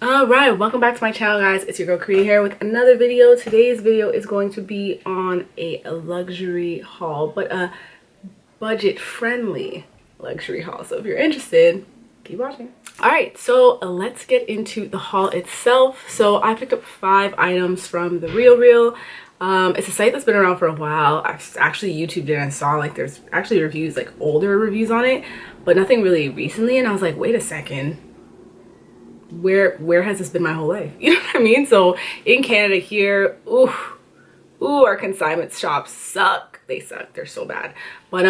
Alright, welcome back to my channel, guys. It's your girl Korea here with another video. Today's video is going to be on a luxury haul, but a budget-friendly luxury haul. So if you're interested, keep watching. Alright, so let's get into the haul itself. So I picked up 5 items from The RealReal. It's a site that's been around for a while. I've actually YouTubed it and saw like there's actually reviews, like older reviews on it, but nothing really recently. And I was like, wait a second. Where has this been my whole life? You know what I mean? So in Canada here, ooh, our consignment shops suck. They suck. They're so bad. But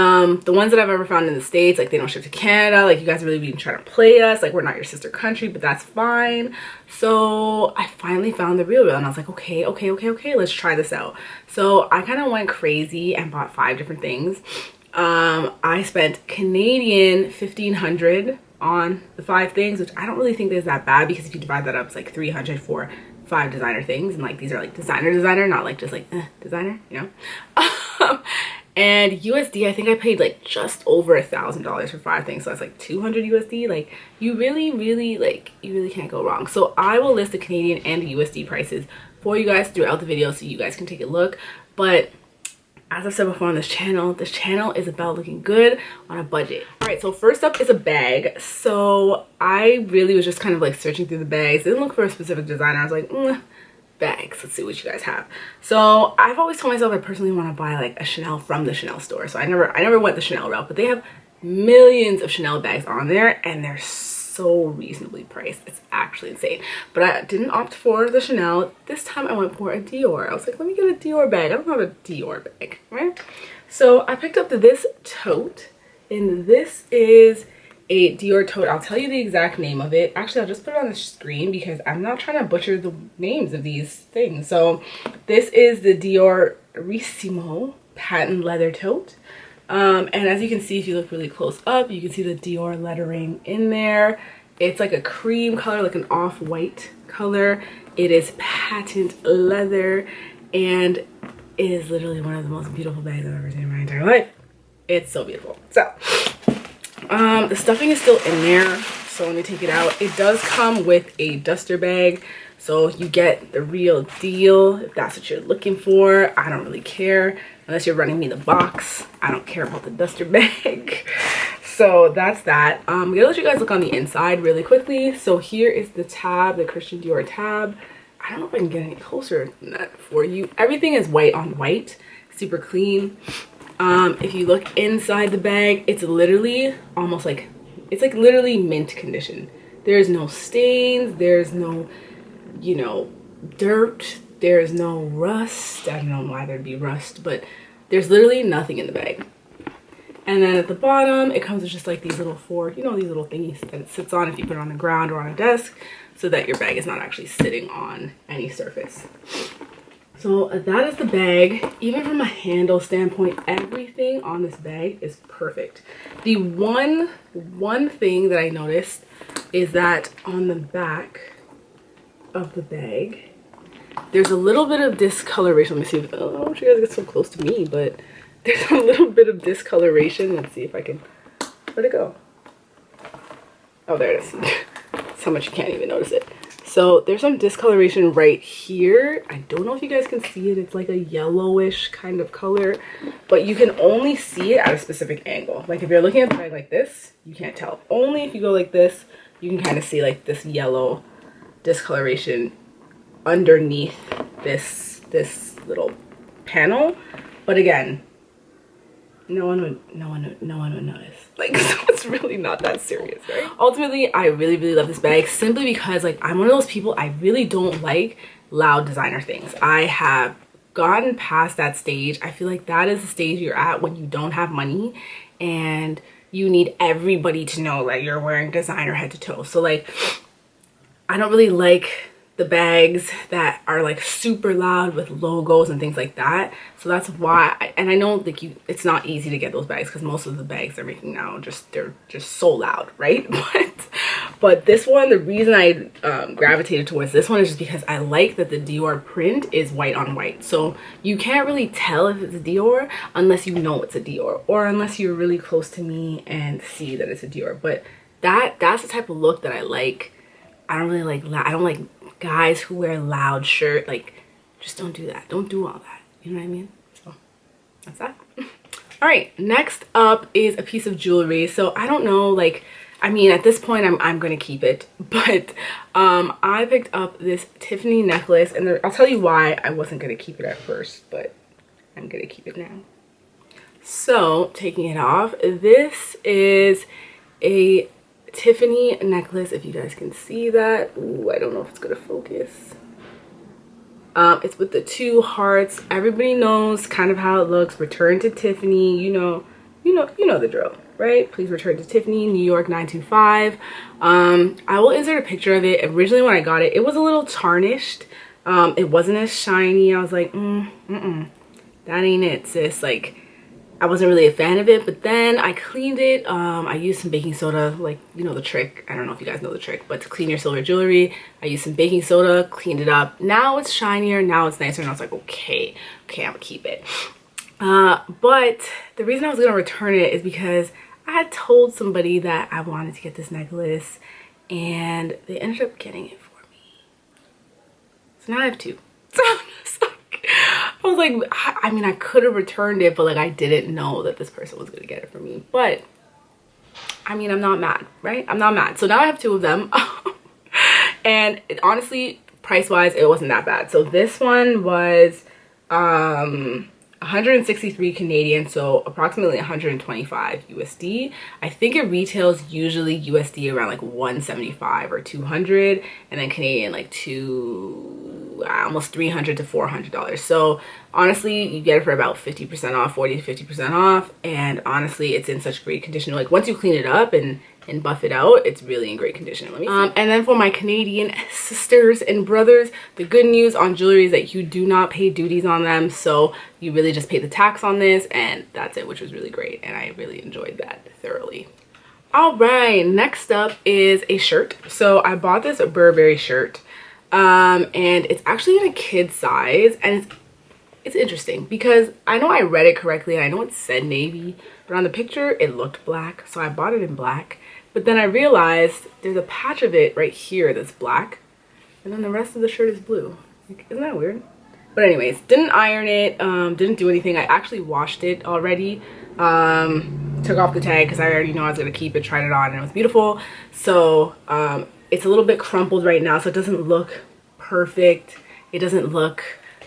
the ones that I've ever found in the States, like they don't ship to Canada. Like you guys really been trying to play us. Like we're not your sister country, but that's fine. So I finally found The RealReal and I was like, okay, let's try this out. So I kind of went crazy and bought 5 different things. I spent Canadian 1,500 on the 5 things, which I don't really think is that bad because if you divide that up, it's like 300 for 5 designer things, and like these are like designer, not like just like designer, you know. And USD, I think I paid like just over $1,000 for 5 things, so that's like 200 USD. Like you really can't go wrong. So I will list the Canadian and the USD prices for you guys throughout the video so you guys can take a look. But as I've said before on this channel is about looking good on a budget. All right, so first up is a bag. So I really was just kind of like searching through the bags. Didn't look for a specific designer. I was like, bags, let's see what you guys have. So I've always told myself I personally want to buy like a Chanel from the Chanel store. So I never went the Chanel route, but they have millions of Chanel bags on there and they're so reasonably priced. It's actually insane. But I didn't opt for the Chanel. This time I went for a Dior. I was like, let me get a Dior bag. I don't have a Dior bag, right? So I picked up this tote, and this is a Dior tote. I'll tell you the exact name of it. Actually, I'll just put it on the screen because I'm not trying to butcher the names of these things. So this is the Dior Rissimo patent leather tote. And as you can see, if you look really close up, you can see the Dior lettering in there. It's like a cream color, like an off-white color. It is patent leather, and it is literally one of the most beautiful bags I've ever seen in my entire life. It's so beautiful. So, the stuffing is still in there, so let me take it out. It does come with a duster bag, so you get the real deal if that's what you're looking for. I don't really care. Unless you're running me the box, I don't care about the duster bag. So that's that. I'm gonna let you guys look on the inside really quickly. So here is the tab, the Christian Dior tab. I don't know if I can get any closer than that for you. Everything is white on white, super clean. If you look inside the bag, it's literally almost like, it's like literally mint condition. There's no stains, there's no, you know, dirt. There's no rust. I don't know why there'd be rust, but there's literally nothing in the bag. And then at the bottom, it comes with just like these little 4, you know, these little thingies that it sits on if you put it on the ground or on a desk so that your bag is not actually sitting on any surface. So that is the bag. Even from a handle standpoint, everything on this bag is perfect. The one thing that I noticed is that on the back of the bag, there's a little bit of discoloration. Let me see if, I don't want you guys to get so close to me, but there's a little bit of discoloration. Let's see if I can, where'd it go? Oh, there it is. That's how much you can't even notice it. So there's some discoloration right here. I don't know if you guys can see it. It's like a yellowish kind of color, but you can only see it at a specific angle. Like if you're looking at the bag like this, you can't tell. Only if you go like this, you can kind of see like this yellow discoloration underneath this little panel. But again, no one would notice. Like, so it's really not that serious, right? Ultimately, I really love this bag simply because like I'm one of those people, I really don't like loud designer things. I have gotten past that stage. I feel like that is the stage you're at when you don't have money and you need everybody to know that you're wearing designer head to toe. So like I don't really like the bags that are like super loud with logos and things like that. So that's why and I know like it's not easy to get those bags because most of the bags they're making now they're just so loud, right? But this one, the reason I gravitated towards this one is just because I like that the Dior print is white on white. So you can't really tell if it's a Dior unless you know it's a Dior, or unless you're really close to me and see that it's a Dior. But that's the type of look that I like I don't really like I don't like guys who wear loud shirt. Like, just don't do that. Don't do all that. You know what I mean? So that's that. All right, next up is a piece of jewelry. So I don't know, like, I mean, at this point I'm gonna keep it, but I picked up this Tiffany necklace, and I'll tell you why I wasn't gonna keep it at first, but I'm gonna keep it now. So taking it off, this is a Tiffany necklace, if you guys can see that. Ooh, I don't know if it's gonna focus. It's with the 2 hearts. Everybody knows kind of how it looks. Return to Tiffany. You know the drill, right? Please return to Tiffany, New York 925. I will insert a picture of it. Originally, when I got it, it was a little tarnished. It wasn't as shiny. I was like, that ain't it, sis. Like, I wasn't really a fan of it, but then I cleaned it. I used some baking soda, like, you know the trick. I don't know if you guys know the trick, but to clean your silver jewelry, I used some baking soda, cleaned it up. Now it's shinier, now it's nicer, and I was like, okay, I'm gonna keep it. But the reason I was gonna return it is because I had told somebody that I wanted to get this necklace, and they ended up getting it for me. So now I have 2. So I'm just like, I was like, I mean, I could have returned it, but like, I didn't know that this person was gonna get it for me. But I mean, I'm not mad, right? I'm not mad. So now I have 2 of them. And honestly, price wise, it wasn't that bad. So this one was 163 Canadian, so approximately 125 USD. I think it retails usually USD around like 175 or 200, and then Canadian like almost $300 to $400. So honestly, you get it for about 50% off, 40 to 50% off, and honestly, it's in such great condition. Like, once you clean it up and buff it out, it's really in great condition. Let me see. And then for my Canadian sisters and brothers, the good news on jewelry is that you do not pay duties on them, so you really just pay the tax on this, and that's it, which was really great, and I really enjoyed that thoroughly. All right, next up is a shirt. So I bought this Burberry shirt, and it's actually in a kid size, and it's interesting because I know I read it correctly and I know it said navy, but on the picture it looked black, so I bought it in black. But then I realized there's a patch of it right here that's black, and then the rest of the shirt is blue. Like, isn't that weird? But anyways, didn't iron it, didn't do anything. I actually washed it already. Took off the tag because I already know I was gonna keep it, tried it on, and it was beautiful. So it's a little bit crumpled right now, so it doesn't look perfect. It doesn't look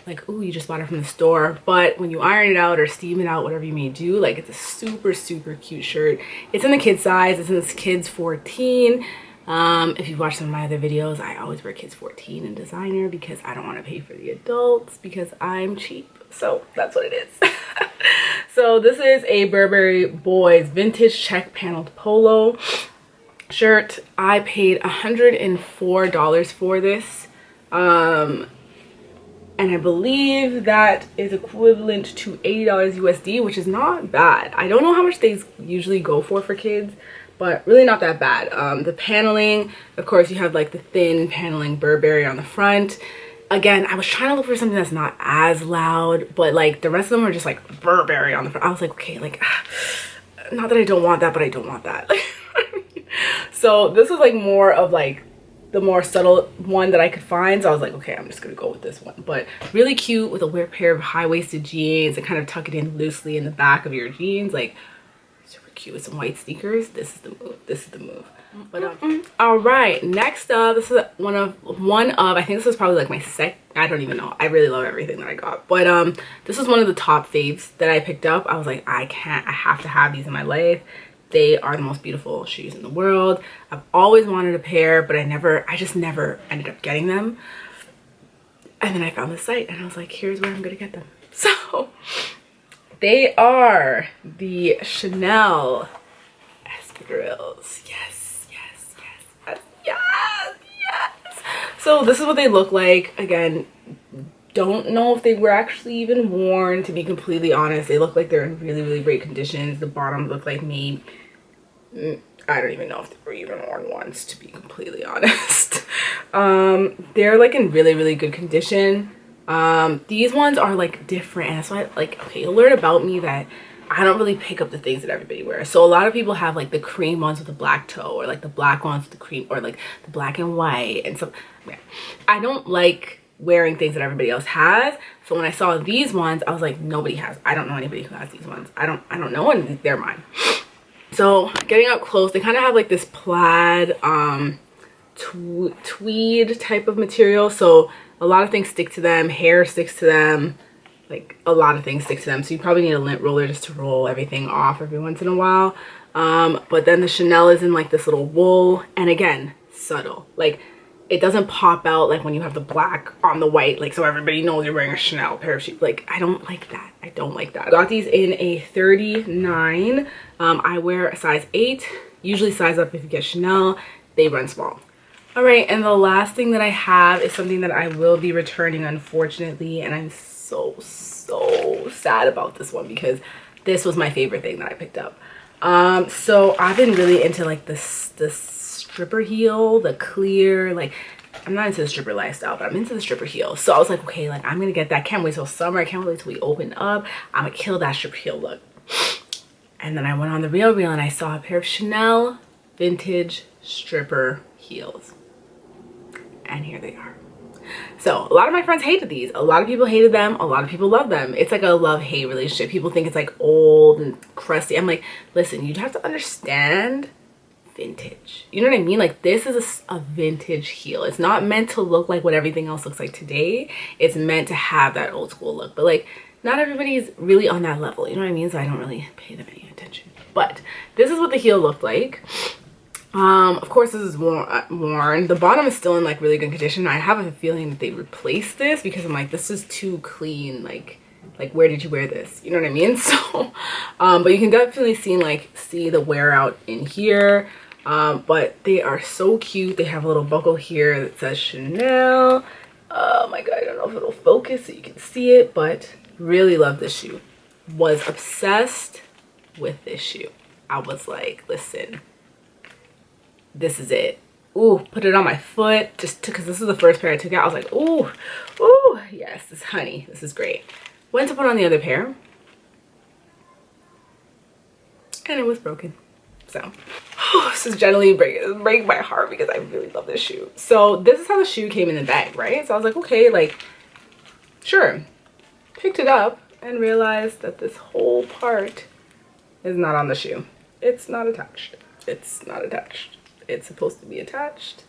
like, ooh, you just bought it from the store. But when you iron it out or steam it out, whatever you may do, like, it's a super, super cute shirt. It's in the kid size. It's in this kids 14. If you've watched some of my other videos, I always wear kids 14 in designer because I don't want to pay for the adults because I'm cheap. So that's what it is. So this is a Burberry Boys vintage check paneled polo shirt. I paid $104 for this. And I believe that is equivalent to $80 USD, which is not bad. I don't know how much they usually go for kids, but really not that bad. The paneling, of course, you have like the thin paneling Burberry on the front. Again, I was trying to look for something that's not as loud, but like the rest of them are just like Burberry on the front. I was like, okay, like, not that I don't want that, but I don't want that. So this is like more of like the more subtle one that I could find. So I was like, okay, I'm just gonna go with this one. But really cute with a pair of high-waisted jeans and kind of tuck it in loosely in the back of your jeans. Like, super cute with some white sneakers. This is the move. This is the move. But all right, next up, this is one of I think this was probably like my I don't even know. I really love everything that I got. But this is one of the top faves that I picked up. I was like, I have to have these in my life. They are the most beautiful shoes in the world. I've always wanted a pair, but I just never ended up getting them. And then I found this site and I was like, here's where I'm gonna get them. So they are the Chanel Espadrilles. Yes, yes, yes, yes, yes. So this is what they look like. Again, don't know if they were actually even worn, to be completely honest. They look like they're in really, really great conditions. The bottom look like maybe, I don't even know if they were even worn once, to be completely honest. They're like in really, really good condition. These ones are like different, and that's why, like, okay, you'll learn about me that I don't really pick up the things that everybody wears. So a lot of people have like the cream ones with the black toe, or like the black ones with the cream, or like the black and white and stuff. Yeah. I don't like wearing things that everybody else has. So when I saw these ones, I was like, nobody has. I don't know anybody who has these ones. I don't know, and they're mine. So getting up close, they kind of have like this plaid tweed type of material. So a lot of things stick to them. Hair sticks to them. Like a lot of things stick to them. So you probably need a lint roller just to roll everything off every once in a while. But then the Chanel is in like this little wool, and again, subtle. Like it doesn't pop out like when you have the black on the white, like so everybody knows you're wearing a Chanel pair of shoes. Like I don't like that. I don't like that. I got these in a 39. I wear a size 8. Usually size up if you get Chanel. They run small. All right, and the last thing that I have is something that I will be returning, unfortunately, and I'm so sad about this one because this was my favorite thing that I picked up. So I've been really into like this stripper heel, the clear, like I'm not into the stripper lifestyle, but I'm into the stripper heel. So I was like, okay, like I'm gonna get that. Can't wait till summer. I can't wait till we open up. I'm gonna kill that stripper heel look. And then I went on the Real and I saw a pair of Chanel vintage stripper heels, and here they are. So a lot of my friends hated these. A lot of people hated them. A lot of people love them. It's like a love-hate relationship. People think it's like old and crusty. I'm like, listen, you have to understand vintage. You know what I mean? Like this is a vintage heel. It's not meant to look like what everything else looks like today. It's meant to have that old school look. But like not everybody's really on that level. You know what I mean? So I don't really pay them any attention. But this is what the heel looked like. Of course this is worn. The bottom is still in like really good condition. I have a feeling that they replaced this because I'm like, this is too clean. Like where did you wear this? You know what I mean? So but you can definitely see the wear out in here. But they are so cute. They have a little buckle here that says Chanel. Oh my god, I don't know if it'll focus so you can see it, but really love this shoe. Was obsessed with this shoe. I was like, listen, this is it. Ooh, put it on my foot just because this is the first pair I took out. I was like, ooh, yes, this honey, this is great. Went to put on the other pair and it was broken. So this is generally breaking my heart because I really love this shoe. So this is how the shoe came in the bag, right? So I was like, okay, like sure. Picked it up and realized that this whole part is not on the shoe. It's not attached. It's not attached. It's supposed to be attached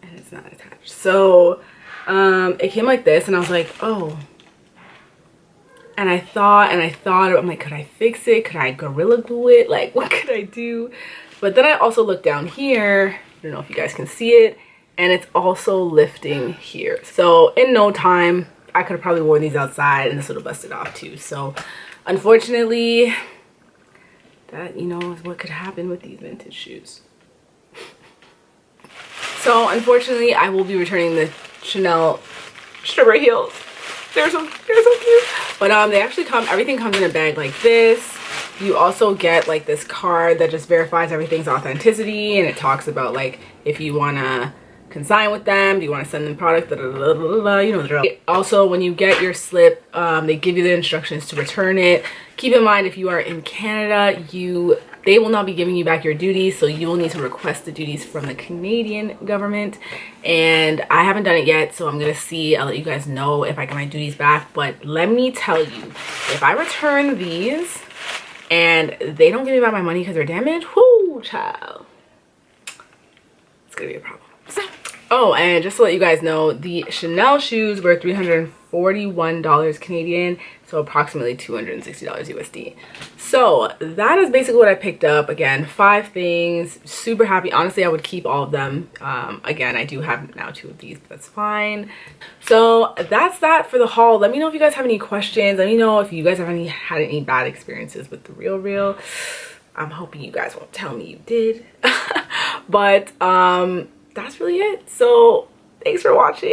and it's not attached. So it came like this and I was like, oh. And I thought, I'm like, could I fix it? Could I Gorilla Glue it? Like, what could I do? But then I also looked down here. I don't know if you guys can see it. And it's also lifting here. So in no time, I could have probably worn these outside and this would have busted off too. So unfortunately, that, you know, is what could happen with these vintage shoes. So unfortunately, I will be returning the Chanel stripper heels. They're so cute. But they actually everything comes in a bag like this. You also get like this card that just verifies everything's authenticity, and it talks about like if you want to consign with them, do you want to send them product, you know the drill. Also, when you get your slip, they give you the instructions to return it. Keep in mind, if you are in Canada, they will not be giving you back your duties, so you will need to request the duties from the Canadian government. And I haven't done it yet, so I'm gonna see. I'll let you guys know if I get my duties back. But let me tell you, if I return these and they don't give me back my money because they're damaged, whoo, child, it's gonna be a problem. So, oh, and just to let you guys know, the Chanel shoes were $341 Canadian, so approximately $260 USD. So that is basically what I picked up. Again, 5 things. Super happy. Honestly, I would keep all of them. Again, I do have now 2 of these, but that's fine. So that's that for the haul. Let me know if you guys have any questions. Let me know if you guys have had any bad experiences with the Real. I'm hoping you guys won't tell me you did. But that's really it. So thanks for watching.